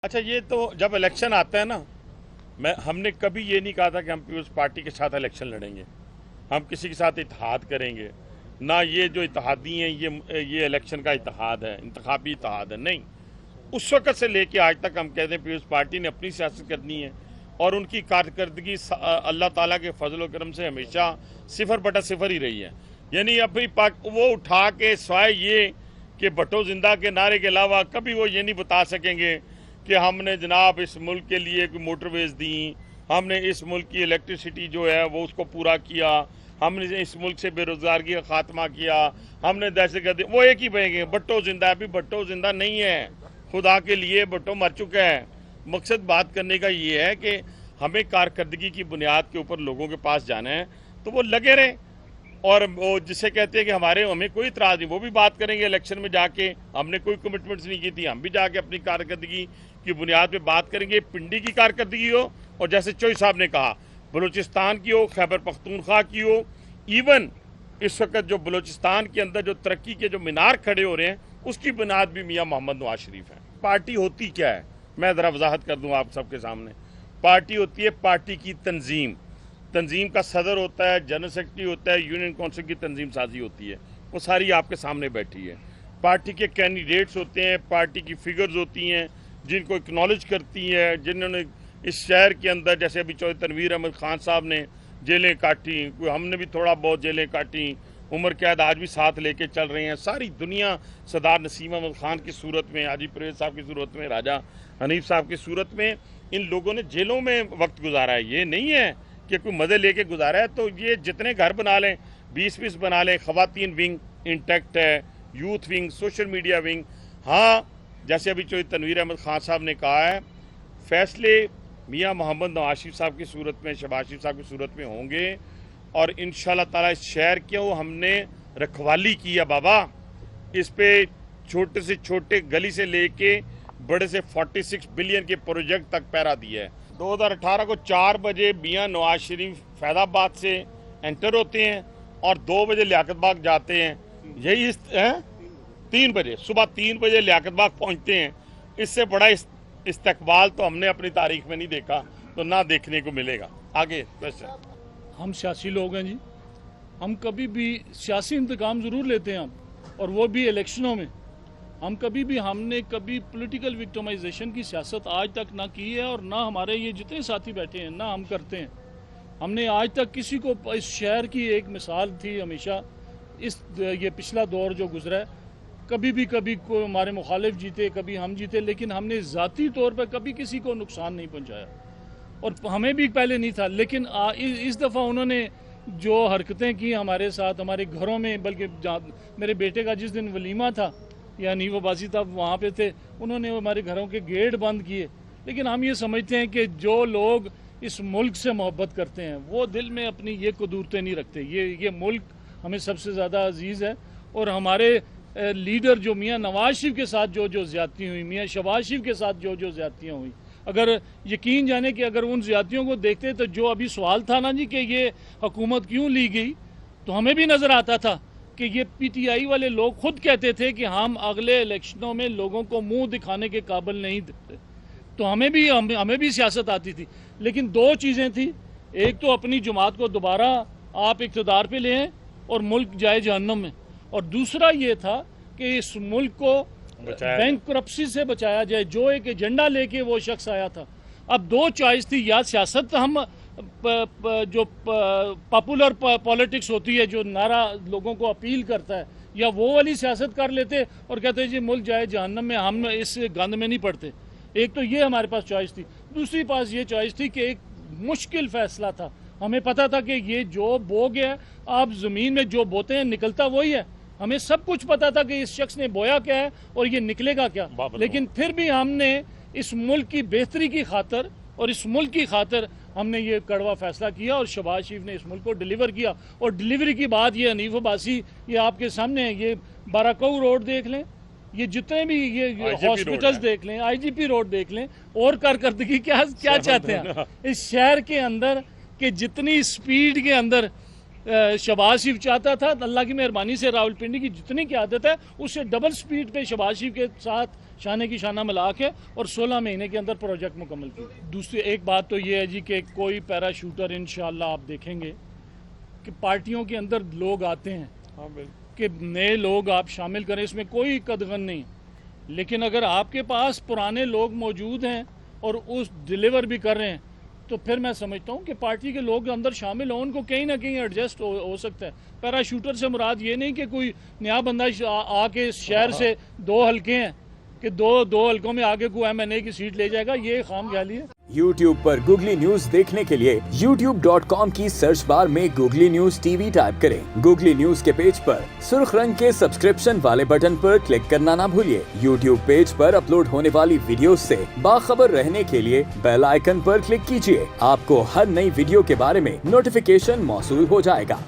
अच्छा, ये तो जब इलेक्शन आता है ना, हमने कभी ये नहीं कहा था कि हम पीपल्स पार्टी के साथ इलेक्शन लड़ेंगे, हम किसी के साथ इत्तेहाद करेंगे ना। ये जो इत्तेहादी हैं, ये इलेक्शन का इत्तेहाद है, इंतखाबी इत्तेहाद है, नहीं। उस वक्त से लेके आज तक हम कहते हैं पीपल्स पार्टी ने अपनी सियासत करनी है और उनकी कारकर्दगी अल्लाह ताला के फजल करम से हमेशा 0/0 ही रही है। यानी अपनी वो उठा के स्वाय ये कि भट्टो जिंदा के नारे के अलावा कभी वो ये नहीं बता सकेंगे कि हमने जनाब इस मुल्क के लिए कोई मोटरवेज दी, हमने इस मुल्क की इलेक्ट्रिसिटी जो है वो उसको पूरा किया, हमने इस मुल्क से बेरोजगारी का खात्मा किया, हमने दहशतगर्दी। वो एक ही कहेंगे भट्टो जिंदा है। अभी भट्टो जिंदा नहीं है, खुदा के लिए भट्टो मर चुका है। मकसद बात करने का ये है कि हमें कारकर्दगी की बुनियाद के ऊपर लोगों के पास जाना है, तो वो लगे रहें। और वो जिसे कहते हैं कि हमें कोई इतराज़ नहीं, वो भी बात करेंगे इलेक्शन में जाके। हमने कोई कमिटमेंट्स नहीं की थी, हम भी जाके अपनी कारकर्दगी की बुनियाद पे बात करेंगे। पिंडी की कारकर्दगी हो और जैसे चोई साहब ने कहा बलूचिस्तान की हो, खैबर पख्तूनख्वा की हो। इवन इस वक्त जो बलूचिस्तान के अंदर जो तरक्की के जो मीनार खड़े हो रहे हैं, उसकी बुनियाद भी मियाँ मोहम्मद नवाज शरीफ है। पार्टी होती क्या है, मैं ज़रा वजाहत कर दूँ आप सबके सामने। पार्टी होती है पार्टी की तंजीम। तंजीम का सदर होता है, जनरल सेक्रेटरी होता है, यूनियन काउंसिल की तंजीम साजी होती है, वो सारी आपके सामने बैठी है। पार्टी के कैंडिडेट्स होते हैं, पार्टी की फिगर्स होती हैं जिनको एक्नॉलेज करती है, जिन्होंने इस शहर के अंदर, जैसे अभी चौधरी तनवीर अहमद खान साहब ने जेलें काटी, कोई हमने भी थोड़ा बहुत जेलें काटी, उम्र कैद आज भी साथ लेके चल रहे हैं। सारी दुनिया सरदार नसीम अहमद खान की सूरत में, हाजी परवेज साहब की सूरत में, राजा हनीफ साहब की सूरत में इन लोगों ने जेलों में वक्त गुजारा है। ये नहीं है कि कोई मज़े लेके गुजारा है। तो ये जितने घर बना लें, 20-20 बना लें, ख़वातीन विंग इंटैक्ट है, youth wing, social media wing. हाँ, जैसे अभी चौधरी तनवीर अहमद खान साहब ने कहा है, फैसले मियाँ मोहम्मद नवाज शरीफ साहब की सूरत में, शहबाज शरीफ साहब की सूरत में होंगे। और इंशाल्लाह ताला इस शहर क्यों हमने रखवाली की है बाबा, इस पे छोटे से छोटे गली से लेके बड़े से 46 बिलियन के प्रोजेक्ट तक पैरा दिया है। 2018 को 4 बजे मियाँ नवाज शरीफ फैजाबाद से एंटर होते हैं और 2 बजे लियाकत बाग जाते हैं। यही 3 बजे सुबह 3 बजे लियाकत बाग पहुंचते हैं। इससे बड़ा इस्तकबाल तो हमने अपनी तारीख में नहीं देखा, तो ना देखने को मिलेगा। आगे क्वेश्चन। हम सियासी लोग हैं जी, हम कभी भी सियासी इंतकाम ज़रूर लेते हैं हम, और वो भी इलेक्शनों में। हमने कभी पॉलिटिकल विक्टिमाइजेशन की सियासत आज तक ना की है, और ना हमारे ये जितने साथी बैठे हैं ना हम करते हैं। हमने आज तक किसी को, इस शहर की एक मिसाल थी हमेशा, ये पिछला दौर जो गुजरा है, कभी कोई हमारे मुखालिफ जीते, कभी हम जीते, लेकिन हमने ज़ाती तौर पर कभी किसी को नुकसान नहीं पहुँचाया, और हमें भी पहले नहीं था। लेकिन इस दफ़ा उन्होंने जो हरकतें की हमारे साथ, हमारे घरों में, बल्कि मेरे बेटे का जिस दिन वलीमा था या नीवो बाजी था, वहाँ पे थे, उन्होंने हमारे घरों के गेट बंद किए। लेकिन हम ये समझते हैं कि जो लोग इस मुल्क से मोहब्बत करते हैं वो दिल में अपनी ये कदूरतें नहीं रखते। ये मुल्क हमें सबसे ज़्यादा अजीज़ है। और हमारे लीडर जो मियाँ नवाज शरीफ के साथ जो ज़्यादती हुई, मियाँ शहबाज शरीफ के साथ जो ज़्यादतियाँ हुई, अगर यकीन जाने कि अगर उन ज़्यादतियों को देखते तो जो अभी सवाल था ना जी कि ये हुकूमत क्यों ली गई, तो हमें भी नज़र आता था कि ये पीटीआई वाले लोग खुद कहते थे कि हम अगले इलेक्शनों में लोगों को मुंह दिखाने के काबिल नहीं थे। तो हमें भी सियासत आती थी। लेकिन 2 चीज़ें थी, एक तो अपनी जमात को दोबारा आप इक़्तिदार पे ले आएं और मुल्क जाए जहन्नम में, और दूसरा ये था कि इस मुल्क को बैंकरप्सी से बचाया जाए, जो एक एजेंडा लेके वो शख्स आया था। अब 2 चॉइस थी, या सियासत हम जो पॉपुलर पॉलिटिक्स होती है, जो नारा लोगों को अपील करता है, या वो वाली सियासत कर लेते और कहते जी मुल्क जाए जहन्नम में, हम इस गंद में नहीं पड़ते। एक तो ये हमारे पास चॉइस थी। दूसरी पास ये चॉइस थी कि एक मुश्किल फैसला था। हमें पता था कि ये जो बो गया, आप ज़मीन में जो बोते हैं निकलता वही है। हमें सब कुछ पता था कि इस शख्स ने बोया क्या है और ये निकलेगा क्या। लेकिन फिर भी हमने इस मुल्क की बेहतरी की खातर और इस मुल्क की खातर हमने ये कड़वा फैसला किया, और शहबाज शरीफ ने इस मुल्क को डिलीवर किया। और डिलीवरी की बात ये हनीफ अब्बासी, ये आपके सामने है, ये बाराकऊ रोड देख लें, ये जितने भी ये हॉस्पिटल्स देख लें, आईजीपी रोड देख लें, और कारकर्दगी क्या चाहते हैं इस शहर के अंदर कि जितनी स्पीड के अंदर शहबाज शरीफ चाहता था, अल्लाह की मेहरबानी से रावलपिंडी की जितनी क़यादत है उससे डबल स्पीड पे शहबाज शरीफ के साथ शाने की शाना मिला के और 16 महीने के अंदर प्रोजेक्ट मुकम्मल किया। दूसरी एक बात तो ये है जी कि कोई पैराशूटर इंशाअल्लाह आप देखेंगे कि पार्टियों के अंदर लोग आते हैं हाँ बिल्कुल कि नए लोग आप शामिल करें, इसमें कोई कदगन नहीं, लेकिन अगर आपके पास पुराने लोग मौजूद हैं और उस डिलीवर भी कर रहे हैं तो फिर मैं समझता हूँ कि पार्टी के लोग अंदर शामिल हों, उनको कहीं ना कहीं एडजस्ट हो सकता है। पैराशूटर से मुराद ये नहीं कि कोई नया बंदा आके इस शहर से 2 हल्के हैं कि दो हल्कों में आगे को MNA की सीट ले जाएगा, ये खाम ख्याली है। YouTube पर गूगली न्यूज देखने के लिए youtube.com की सर्च बार में गूगली न्यूज TV टाइप करें। गूगली न्यूज के पेज पर सुर्ख रंग के सब्सक्रिप्शन वाले बटन पर क्लिक करना ना भूलिए। YouTube पेज पर अपलोड होने वाली वीडियोस से बाखबर रहने के लिए बेल आइकन पर क्लिक कीजिए। आपको हर नई वीडियो के बारे में नोटिफिकेशन मौसूल हो जाएगा।